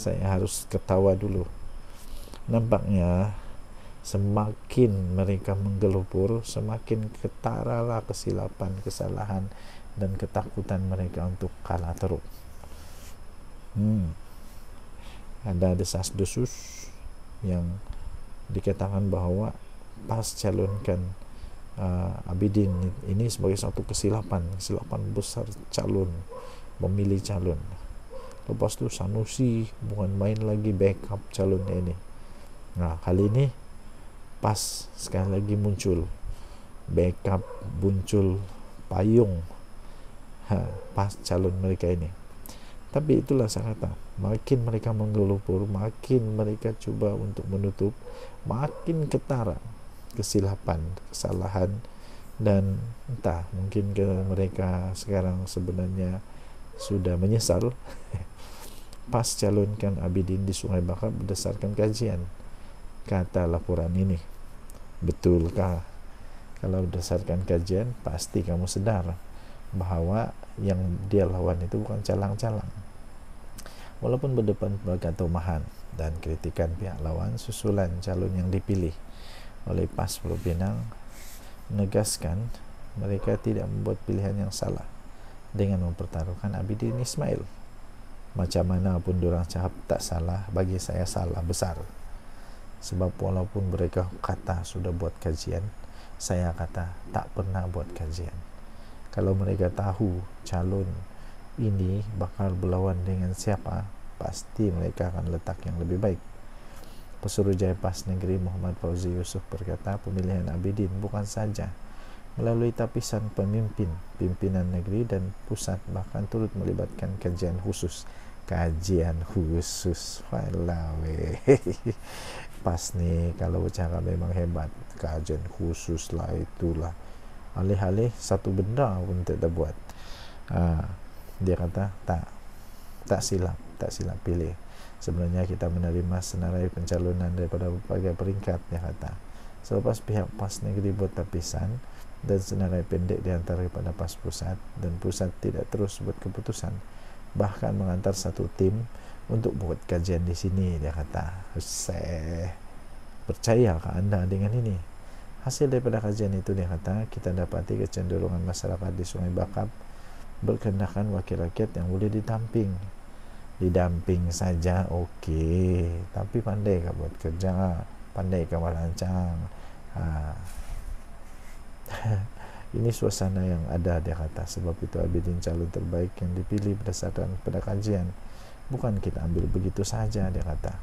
saya harus ketawa dulu. Nampaknya semakin mereka menggelupur, semakin ketaralah kesilapan, kesalahan, dan ketakutan mereka untuk kalah teruk. Ada desas-desus yang dikatakan bahwa pas calonkan Abidin ini sebagai satu kesilapan besar calon, memilih calon. Lepas tu Sanusi bukan main lagi backup calon ini. Nah, kali ini pas sekali lagi muncul backup, muncul payung pas calon mereka ini. Tapi itulah saya kata, makin mereka menggelupur, makin mereka coba untuk menutup, makin ketara kesilapan, kesalahan, dan entah mungkin mereka sekarang sebenarnya sudah menyesal pas calonkan Abidin di Sungai Bakap berdasarkan kajian. Kata laporan ini, betulkah? Kalau berdasarkan kajian, pasti kamu sedar bahwa yang dia lawan itu bukan calang-calang. Walaupun berdepan pada tomahan dan kritikan pihak lawan, susulan calon yang dipilih oleh PAS Pulau Pinang menegaskan mereka tidak membuat pilihan yang salah dengan mempertaruhkan Abidin Ismail. Macam mana pun diorang cakap tak salah, bagi saya salah besar. Sebab walaupun mereka kata sudah buat kajian, saya kata tak pernah buat kajian. Kalau mereka tahu calon ini bakal berlawan dengan siapa, pasti mereka akan letak yang lebih baik. Pesuruhjaya PAS Negeri Muhammad Fauzi Yusuf berkata, pemilihan Abidin bukan saja melalui tapisan pimpinan negeri dan pusat, bahkan turut melibatkan kajian khusus. PAS nih kalau bercakap memang hebat, kajian khusus lah, itulah alih-alih satu benda pun tidak buat. Dia kata tak silap pilih. Sebenarnya kita menerima senarai pencalonan daripada berbagai peringkat, dia kata. Selepas pihak PAS Negeri buat tapisan dan senarai pendek di antara pada PAS Pusat, dan Pusat tidak terus buat keputusan, bahkan mengantar satu tim untuk buat kajian di sini, dia kata. Percayakah anda dengan ini? Hasil daripada kajian itu, dia kata, kita dapati kecenderungan masyarakat di Sungai Bakap berkehendakan wakil rakyat yang boleh didamping saja okey, tapi pandai ke buat kerja, pandai ke merancang. Ini suasana yang ada, dia kata. Sebab itu Abidin calon terbaik yang dipilih berdasarkan pada kajian, bukan kita ambil begitu saja, dia kata.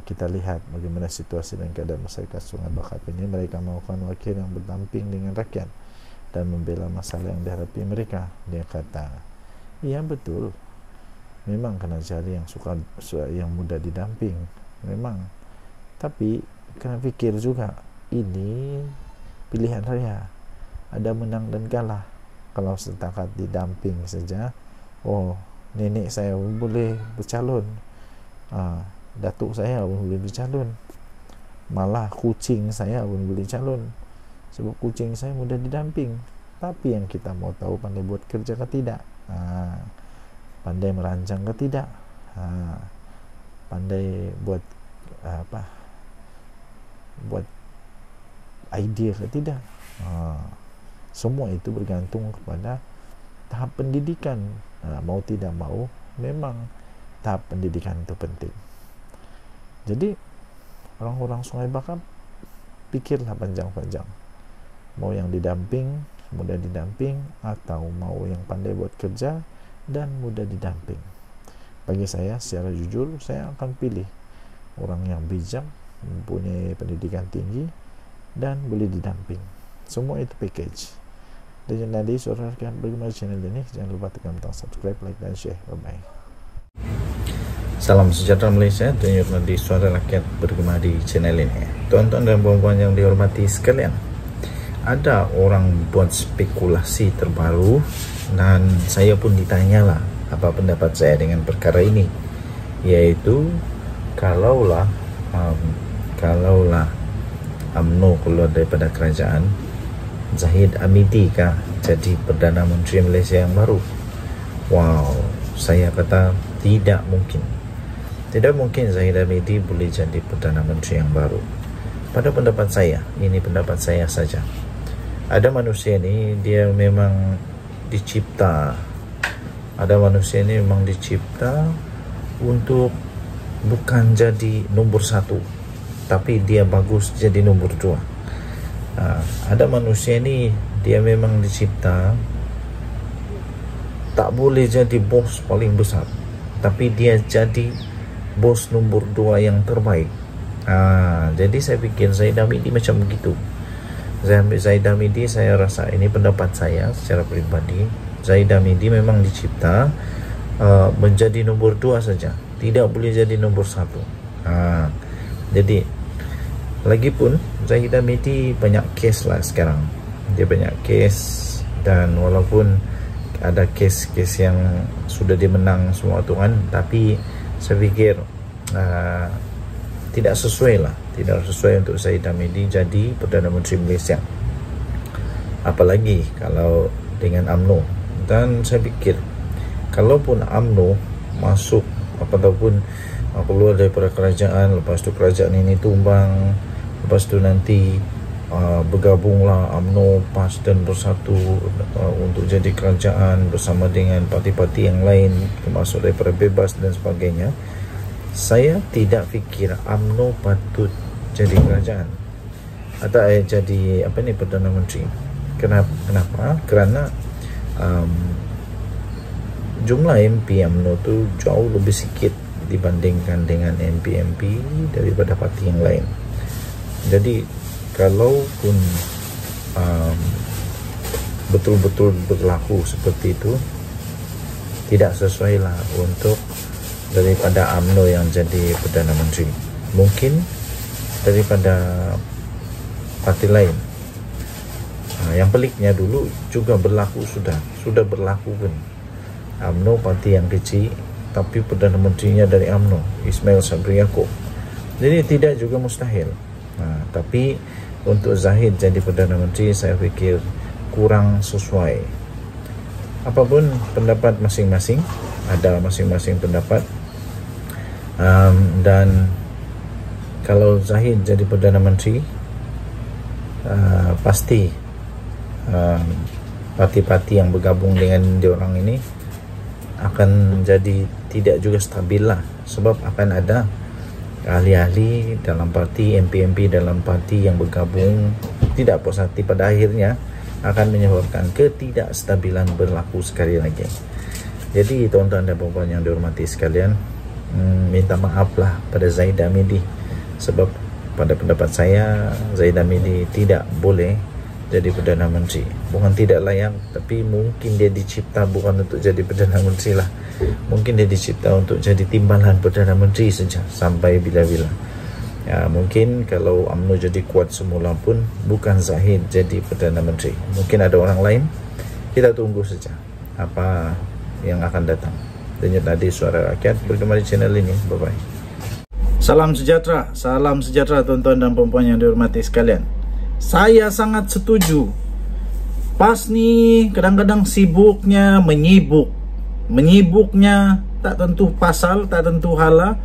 Kita lihat bagaimana situasi dan keadaan masyarakat Sungai Bakap ini. Mereka mahukan wakil yang berdamping dengan rakyat dan membela masalah yang dihadapi mereka, dia kata. Ya betul, memang kena cari yang mudah didamping, memang. Tapi kena fikir juga, ini pilihan raya, ada menang dan kalah. Kalau setakat didamping saja, nenek saya pun boleh bercalon, datuk saya pun boleh bercalon, malah kucing saya pun boleh calon, sebab kucing saya mudah didamping. Tapi yang kita mau tahu, pandai buat kerja ke tidak, pandai merancang ke tidak, pandai buat buat idea ke tidak. Semua itu bergantung kepada tahap pendidikan. Mau tidak mau, memang tahap pendidikan itu penting. Jadi orang-orang Sungai Bakap pikirlah panjang-panjang, mau yang didamping, mudah didamping, atau mau yang pandai buat kerja dan mudah didamping. Bagi saya, secara jujur, saya akan pilih orang yang bijak, mempunyai pendidikan tinggi, dan boleh didamping. Semua itu package. Dan jadi suara rakyat bagaimana channel ini, jangan lupa tekan tombol subscribe, like, dan share. Bye-bye. Salam sejahtera Malaysia, tunjuk di suara rakyat bergema di channel ini. Tuan-tuan dan puan-puan yang dihormati sekalian, ada orang buat spekulasi terbaru dan saya pun ditanyalah apa pendapat saya dengan perkara ini, yaitu kalaulah UMNO keluar daripada kerajaan, Zahid Hamidi kah jadi Perdana Menteri Malaysia yang baru? Wow, saya kata tidak mungkin. Tidak mungkin Zahid Hamidi boleh jadi Perdana Menteri yang baru. Pada pendapat saya, ini pendapat saya saja. Ada manusia ini dia memang dicipta. Ada manusia ini memang dicipta untuk bukan jadi nomor 1, tapi dia bagus jadi nomor 2. Ada manusia ini dia memang dicipta tak boleh jadi bos paling besar, tapi dia jadi bos nomor 2 yang terbaik. Jadi saya pikir Zahid Hamidi macam begitu. Zahid Hamidi, saya rasa, ini pendapat saya secara pribadi, Zahid Hamidi memang dicipta menjadi nomor 2 saja, tidak boleh jadi nomor 1. Jadi lagipun Zahid Hamidi banyak kes lah sekarang, dia banyak kes, dan walaupun ada kes-kes yang sudah dimenang semua tu kan, tapi saya fikir tidak sesuai untuk Zahid Hamidi jadi Perdana Menteri Malaysia, apalagi kalau dengan UMNO. Dan saya fikir kalaupun UMNO masuk ataupun keluar daripada kerajaan, lepas tu kerajaan ini tumbang, lepas tu nanti bergabunglah UMNO, PAS dan Bersatu untuk jadi kerajaan bersama dengan parti-parti yang lain, termasuk daripada Bebas dan sebagainya. Saya tidak fikir UMNO patut jadi kerajaan atau jadi Perdana Menteri. Kenapa? Kerana jumlah MP UMNO tu jauh lebih sikit dibandingkan dengan MP-MP daripada parti yang lain. Jadi kalaupun betul-betul berlaku seperti itu, tidak sesuai lah untuk daripada UMNO yang jadi Perdana Menteri. Mungkin daripada parti lain. Yang peliknya dulu juga berlaku, sudah berlaku pun. UMNO parti yang kecil, tapi Perdana Menterinya dari UMNO, Ismail Sabri Yaakob. Jadi tidak juga mustahil. Tapi untuk Zahid jadi Perdana Menteri, saya fikir kurang sesuai. Apapun pendapat masing-masing, ada masing-masing pendapat. Dan kalau Zahid jadi Perdana Menteri, pasti parti-parti yang bergabung dengan diorang ini akan jadi tidak juga stabil lah, sebab akan ada ahli-ahli dalam parti, MP-MP dalam parti yang bergabung tidak puas hati, pada akhirnya akan menyebabkan ketidakstabilan berlaku sekali lagi. Jadi tuan-tuan dan puan-puan yang dihormati sekalian, minta maaflah pada Zahid Hamidi, sebab pada pendapat saya Zahid Hamidi tidak boleh jadi Perdana Menteri. Bukan tidak layak, tapi mungkin dia dicipta bukan untuk jadi Perdana Menteri lah. Mungkin dia dicipta untuk jadi timbalan Perdana Menteri saja sampai bila-bila. Mungkin kalau UMNO jadi kuat semula pun bukan Zahid jadi Perdana Menteri. Mungkin ada orang lain. Kita tunggu saja apa yang akan datang. Denyut nadi Suara Rakyat bergema di channel ini. Bye-bye. Salam sejahtera tuan-tuan dan puan-puan yang dihormati sekalian. Saya sangat setuju. PAS ni kadang-kadang sibuknya menyibuknya tak tentu pasal, tak tentu hala,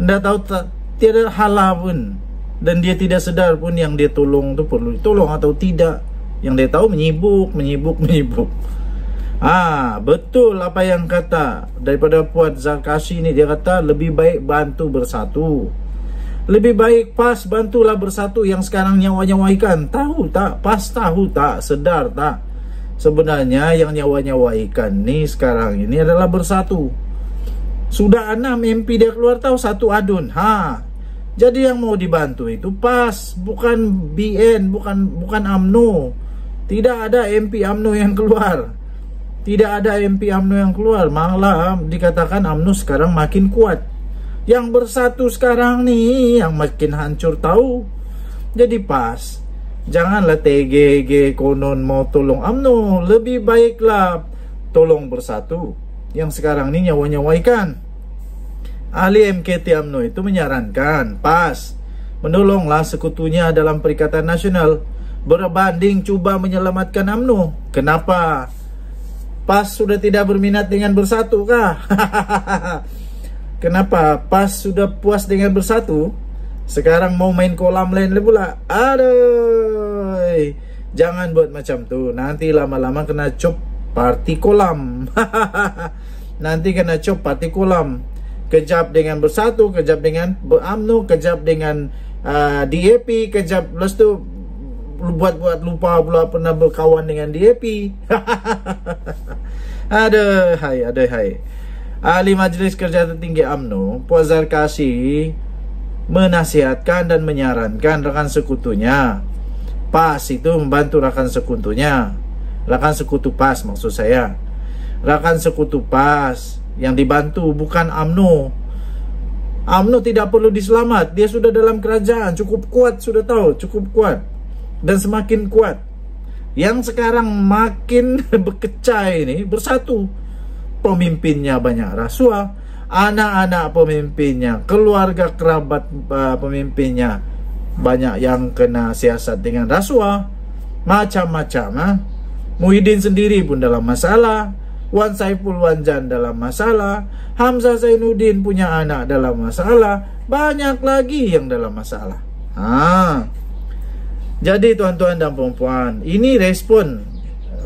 anda tahu tak, tiada hala pun, dan dia tidak sedar pun yang dia tolong tu perlu ditolong atau tidak. Yang dia tahu menyibuk. Betul apa yang kata daripada Puan Zarkashi ni, dia kata lebih baik bantu bersatu. Lebih baik PAS bantulah bersatu yang sekarang nyawa-nyawa ikan. Tahu tak? PAS tahu tak? Sedar tak? Sebenarnya yang nyawa-nyawa ikan ni sekarang ini adalah bersatu. Sudah 6 MP dia keluar, tahu, 1 adun. Jadi yang mau dibantu itu PAS, bukan BN, bukan UMNO. Tidak ada MP UMNO yang keluar. Malah dikatakan UMNO sekarang makin kuat. Yang bersatu sekarang nih yang makin hancur, tahu. Jadi PAS, janganlah TGG konon mau tolong UMNO. Lebih baiklah tolong bersatu yang sekarang ini nyawa-nyawa ikan. Ahli MKT UMNO itu menyarankan PAS menolonglah sekutunya dalam Perikatan Nasional berbanding cuba menyelamatkan UMNO. Kenapa? PAS sudah tidak berminat dengan bersatu kah? Kenapa? PAS sudah puas dengan bersatu, sekarang mau main kolam lain pula. Aduh, jangan buat macam tuh. Nanti lama-lama kena cop party kolam. Nanti kena cop party kolam. Kejap dengan bersatu, kejap dengan UMNO, kejap dengan DAP, kejap lepas tu buat lupa pula pernah berkawan dengan DAP. Aduh. Ahli Majlis Kerja Tertinggi UMNO, Puan Zarkasi, menasihatkan dan menyarankan rekan sekutunya PAS itu membantu rekan sekutunya, rekan sekutu PAS maksud saya, rekan sekutu PAS yang dibantu, bukan UMNO. UMNO tidak perlu diselamat, dia sudah dalam kerajaan, cukup kuat, sudah tahu, cukup kuat dan semakin kuat. Yang sekarang makin berkecai ini bersatu. Pemimpinnya banyak rasuah, anak-anak pemimpinnya, keluarga kerabat pemimpinnya banyak yang kena siasat dengan rasuah, macam-macam. Muhyiddin sendiri pun dalam masalah, Wan Saiful Wanjan dalam masalah, Hamzah Zainuddin punya anak dalam masalah, banyak lagi yang dalam masalah. Jadi tuan-tuan dan puan-puan, ini respon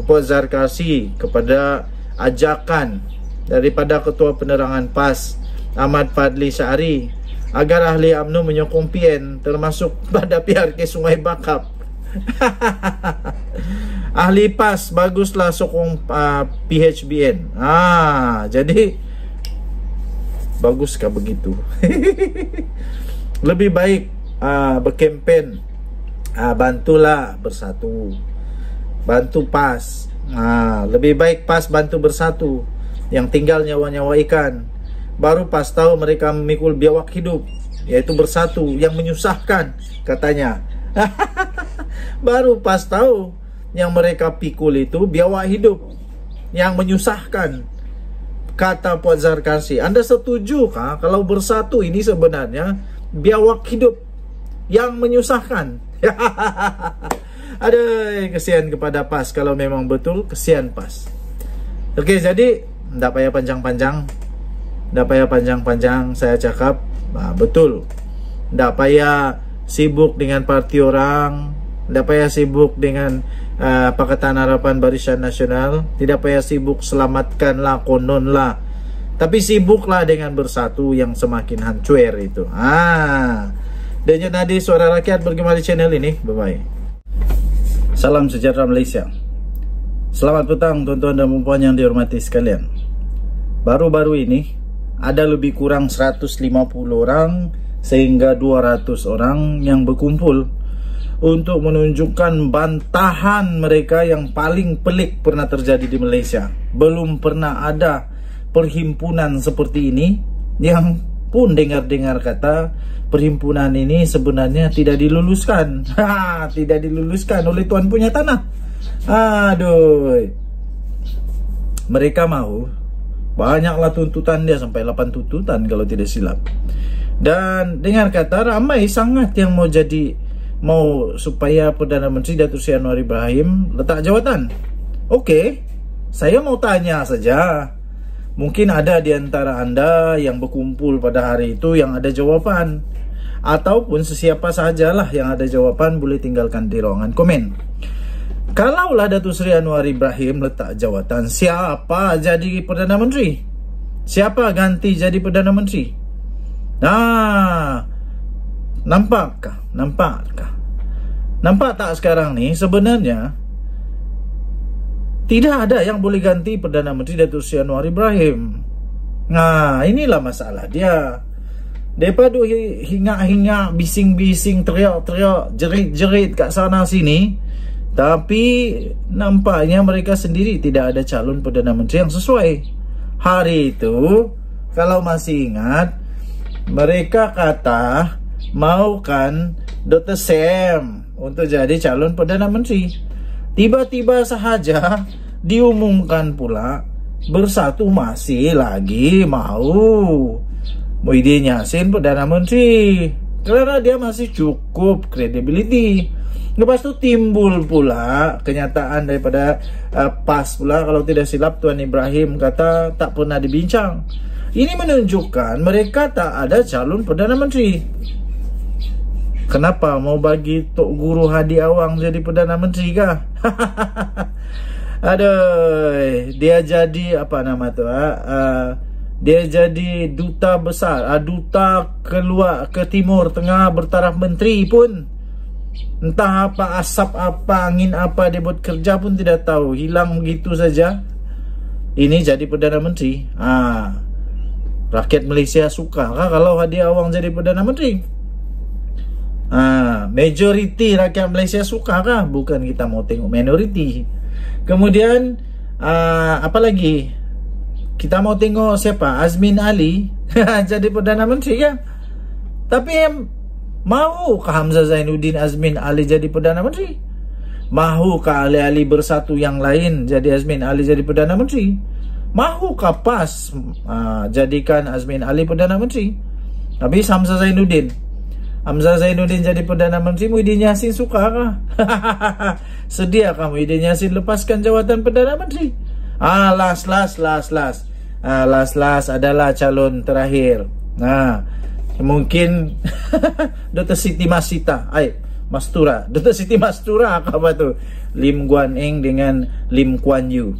Puan Zarkasi kepada ajakan daripada Ketua Penerangan PAS Ahmad Fadli Syari agar ahli UMNO menyokong PN, termasuk pada PRK Sungai Bakap. Ahli PAS baguslah sokong PHBN. Jadi baguskah begitu? Lebih baik berkempen, bantulah bersatu, bantu PAS. Lebih baik PAS bantu bersatu, yang tinggal nyawa-nyawa ikan. Baru PAS tahu mereka memikul biawak hidup, yaitu bersatu yang menyusahkan katanya. Baru PAS tahu yang mereka pikul itu biawak hidup yang menyusahkan, kata Puan Zarkasi. Anda setujukah kalau bersatu ini sebenarnya biawak hidup yang menyusahkan? Aduh, kesian kepada PAS. Kalau memang betul, kesian PAS. Oke, jadi tidak payah panjang-panjang, saya cakap betul. Tidak payah sibuk dengan parti orang, tidak payah sibuk dengan Pakatan Harapan Barisan Nasional, tidak payah sibuk selamatkanlah, kononlah, tapi sibuklah dengan bersatu yang semakin hancur itu. Denyut nadi suara rakyat bergema di channel ini. Bye-bye. Salam sejahtera Malaysia. Selamat petang tuan-tuan dan puan yang dihormati sekalian. Baru-baru ini ada lebih kurang 150 orang sehingga 200 orang yang berkumpul untuk menunjukkan bantahan mereka yang paling pelik pernah terjadi di Malaysia. Belum pernah ada perhimpunan seperti ini, yang pun dengar-dengar kata perhimpunan ini sebenarnya tidak diluluskan. Tidak diluluskan oleh tuan punya tanah. Aduh. Mereka mau, banyaklah tuntutan dia, sampai 8 tuntutan kalau tidak silap. Dan dengar kata ramai sangat yang mau supaya Perdana Menteri Datuk Seri Anwar Ibrahim letak jawatan. Okey, saya mau tanya saja. Mungkin ada di antara anda yang berkumpul pada hari itu yang ada jawapan, ataupun sesiapa sajalah yang ada jawapan boleh tinggalkan di ruangan komen. Kalaulah Datuk Seri Anwar Ibrahim letak jawatan, siapa jadi Perdana Menteri? Siapa ganti jadi Perdana Menteri? Nampakkah? Nampak tak sekarang ni sebenarnya tidak ada yang boleh ganti Perdana Menteri Datuk Seri Anwar Ibrahim. Inilah masalah dia. Daripada hingga-hingga, bising-bising, teriak-teriak, jerit-jerit kat sana sini, tapi nampaknya mereka sendiri tidak ada calon Perdana Menteri yang sesuai. Hari itu, kalau masih ingat, mereka kata maukan Dr. Sam untuk jadi calon Perdana Menteri. Tiba-tiba sahaja diumumkan pula Bersatu masih lagi mau Muhyiddin Yassin Perdana Menteri karena dia masih cukup credibility. Lepas tu timbul pula kenyataan daripada PAS pula, kalau tidak silap Tuan Ibrahim kata tak pernah dibincang. Ini menunjukkan mereka tak ada calon Perdana Menteri. Kenapa mau bagi Tok Guru Hadi Awang jadi Perdana Menteri kah? Aduh, dia jadi apa nama tu? Dia jadi duta besar, duta keluar ke Timur Tengah bertaraf menteri pun. Entah apa asap apa, angin apa dia buat kerja pun tidak tahu. Hilang begitu saja. Ini jadi Perdana Menteri. Rakyat Malaysia suka kah kalau Hadi Awang jadi Perdana Menteri? Majoriti rakyat Malaysia suka kah? Bukan kita mau tengok minoriti. Kemudian apa lagi? Kita mau tengok siapa? Azmin Ali jadi Perdana Menteri kan? Tapi mahukah Hamzah Zainuddin Azmin Ali jadi Perdana Menteri? Mahukah ahli-ahli bersatu yang lain jadi Azmin Ali jadi Perdana Menteri? Mahukah PAS jadikan Azmin Ali Perdana Menteri? Tapi Hamzah Zainuddin jadi Perdana Menteri, Muhyiddin Yassin suka kah? Sediakah Muhyiddin Yassin lepaskan jawatan Perdana Menteri? Last adalah calon terakhir. Mungkin Dr. Siti Mastura. Dr. Siti Mastura apa tu? Lim Guan Eng dengan Lim Kuan Yew.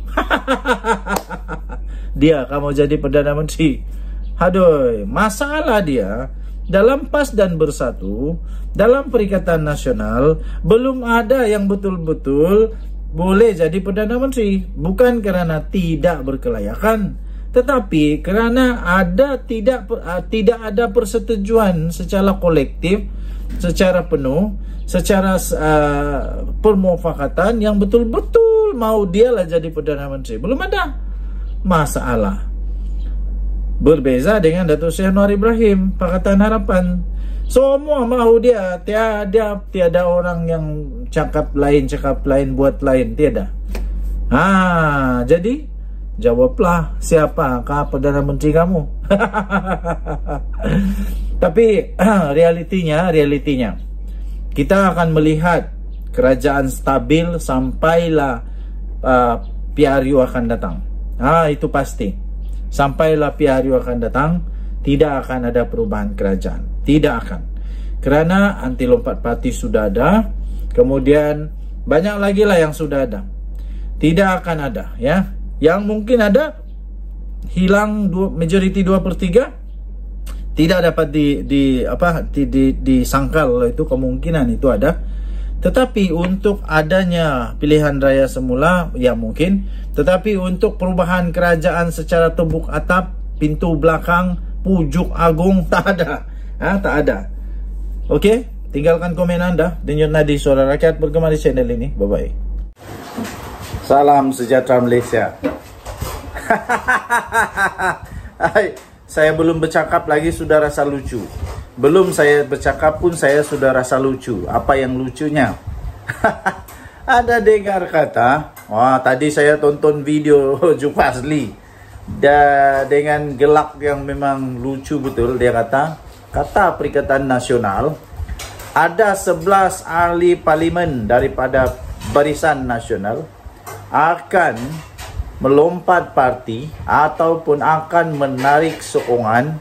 Dia kamu jadi Perdana Menteri. Aduh, masalah dia dalam PAS dan Bersatu, dalam Perikatan Nasional, belum ada yang betul-betul boleh jadi Perdana Menteri. Bukan kerana tidak berkelayakan, tetapi kerana tidak ada persetujuan secara kolektif, secara penuh, secara permufakatan yang betul-betul mau dialah jadi Perdana Menteri. Belum ada masalah. Berbeza dengan Datuk Seri Anwar Ibrahim, Pakatan Harapan. Semua mahu dia. Tiada orang yang cakap lain, buat lain. Tiada. Jadi jawablah, siapakah Perdana Menteri kamu? Tapi realitinya kita akan melihat kerajaan stabil sampailah PRU akan datang. Itu pasti. Sampailah PRU akan datang, tidak akan ada perubahan kerajaan. Tidak akan. Kerana anti lompat parti sudah ada, kemudian banyak lagi lah yang sudah ada. Tidak akan ada, ya. Yang mungkin ada, hilang majoriti 2/3, tidak dapat disangkal, itu kemungkinan itu ada. Tetapi untuk adanya pilihan raya semula, ya mungkin. Tetapi untuk perubahan kerajaan secara tebuk atap, pintu belakang, pujuk agung, tak ada. Tak ada. Okey, tinggalkan komen anda. Denyut nadi suara rakyat bergema di channel ini. Bye-bye. Salam sejahtera Malaysia. Saya belum bercakap lagi sudah rasa lucu. Belum saya bercakap pun saya sudah rasa lucu. Apa yang lucunya? Ada dengar kata, tadi saya tonton video Jufazli dengan gelak yang memang lucu betul. Dia kata Perikatan Nasional, ada 11 ahli parlimen daripada Barisan Nasional akan melompat parti ataupun akan menarik sokongan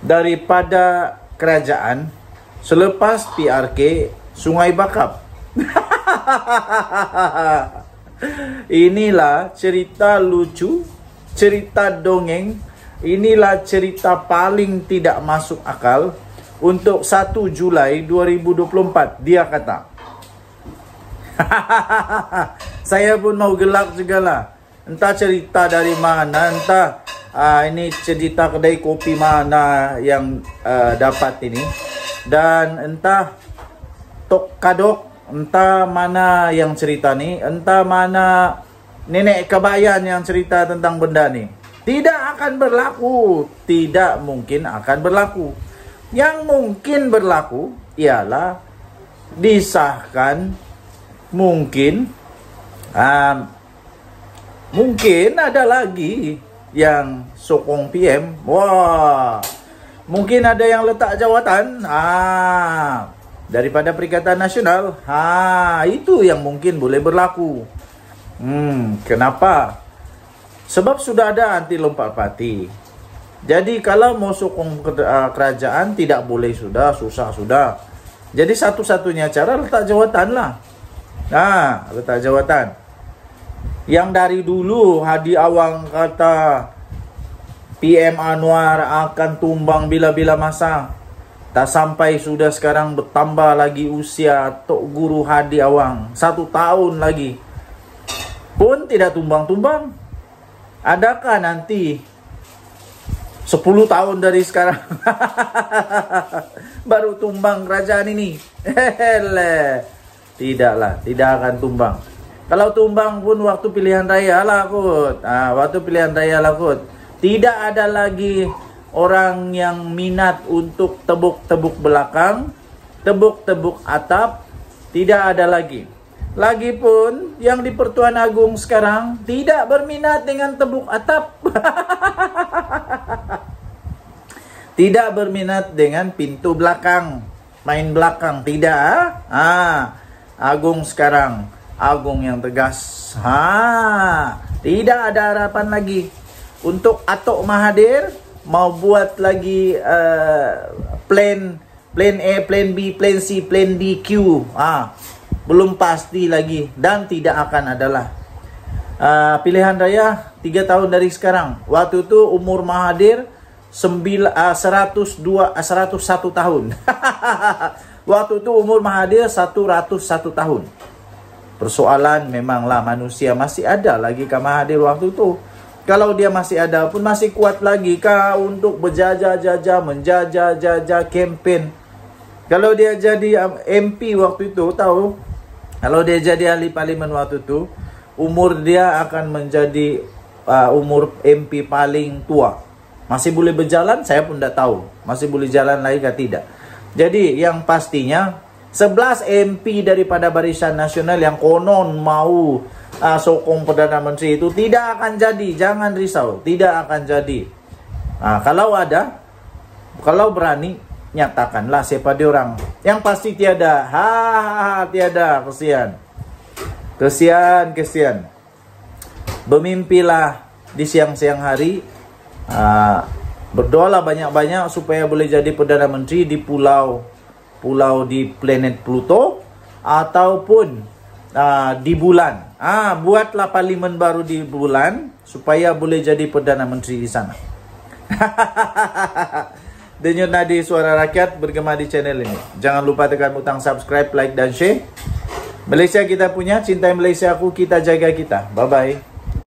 daripada kerajaan selepas PRK Sungai Bakap. Inilah cerita lucu, cerita dongeng, inilah cerita paling tidak masuk akal untuk 1 Julai 2024, dia kata. Saya pun mau gelak juga lah. Entah cerita dari mana, entah ini cerita kedai kopi mana yang dapat ini, dan entah Tok Kadok, entah mana yang cerita ni, entah mana nenek kebayan yang cerita tentang benda ni. Tidak akan berlaku, tidak mungkin akan berlaku. Yang mungkin berlaku ialah disahkan, mungkin ada lagi yang sokong PM. Mungkin ada yang letak jawatan daripada Perikatan Nasional. Itu yang mungkin boleh berlaku. Kenapa? Sebab sudah ada anti lompat parti. Jadi kalau mau sokong kerajaan tidak boleh sudah, susah sudah. Jadi satu-satunya cara letak jawatan lah. Nah, letak jawatan. Yang dari dulu Hadi Awang kata PM Anwar akan tumbang bila-bila masa. Tak sampai sudah sekarang bertambah lagi usia Tok Guru Hadi Awang. 1 tahun lagi. Pun tidak tumbang-tumbang. Adakah nanti 10 tahun dari sekarang baru tumbang kerajaan ini? Tidaklah, tidak akan tumbang. Kalau tumbang pun waktu pilihan raya lah kot. Waktu pilihan raya lah kot. Tidak ada lagi orang yang minat untuk tebuk-tebuk belakang, tebuk-tebuk atap. Tidak ada lagi. Lagipun yang di Pertuan Agong sekarang tidak berminat dengan tebuk atap. Tidak berminat dengan pintu belakang, main belakang, tidak. Agung sekarang, Agung yang tegas. Tidak ada harapan lagi. Untuk Atok Mahathir mau buat lagi plan A, plan B, plan C, plan D, Q. Belum pasti lagi dan tidak akan adalah. Pilihan raya 3 tahun dari sekarang. Waktu itu umur Mahathir 101 tahun. Waktu itu umur Mahathir 101 tahun. Persoalan memanglah manusia masih ada lagi ke Mahathir waktu itu. Kalau dia masih ada pun masih kuat lagi kah untuk berjajah-jajah, menjajah-jajah campaign. Kalau dia jadi MP waktu itu, tahu? Kalau dia jadi ahli parlimen waktu itu, umur dia akan menjadi umur MP paling tua. Masih boleh berjalan? Saya pun tidak tahu. Masih boleh jalan lagi atau tidak. Jadi yang pastinya 11 MP daripada Barisan Nasional yang konon mau sokong Perdana Menteri itu tidak akan jadi. Jangan risau, tidak akan jadi. Kalau ada, kalau berani, nyatakanlah siapa dia orang. Yang pasti tiada. Tiada. Kesian. Bermimpilah di siang-siang hari. Berdoalah banyak-banyak supaya boleh jadi Perdana Menteri di pulau di planet Pluto ataupun di bulan. Buatlah parlimen baru di bulan supaya boleh jadi Perdana Menteri di sana. Denyut nadi suara rakyat bergema di channel ini. Jangan lupa tekan butang subscribe, like dan share. Malaysia kita punya, cintai Malaysia aku, kita jaga kita. Bye bye.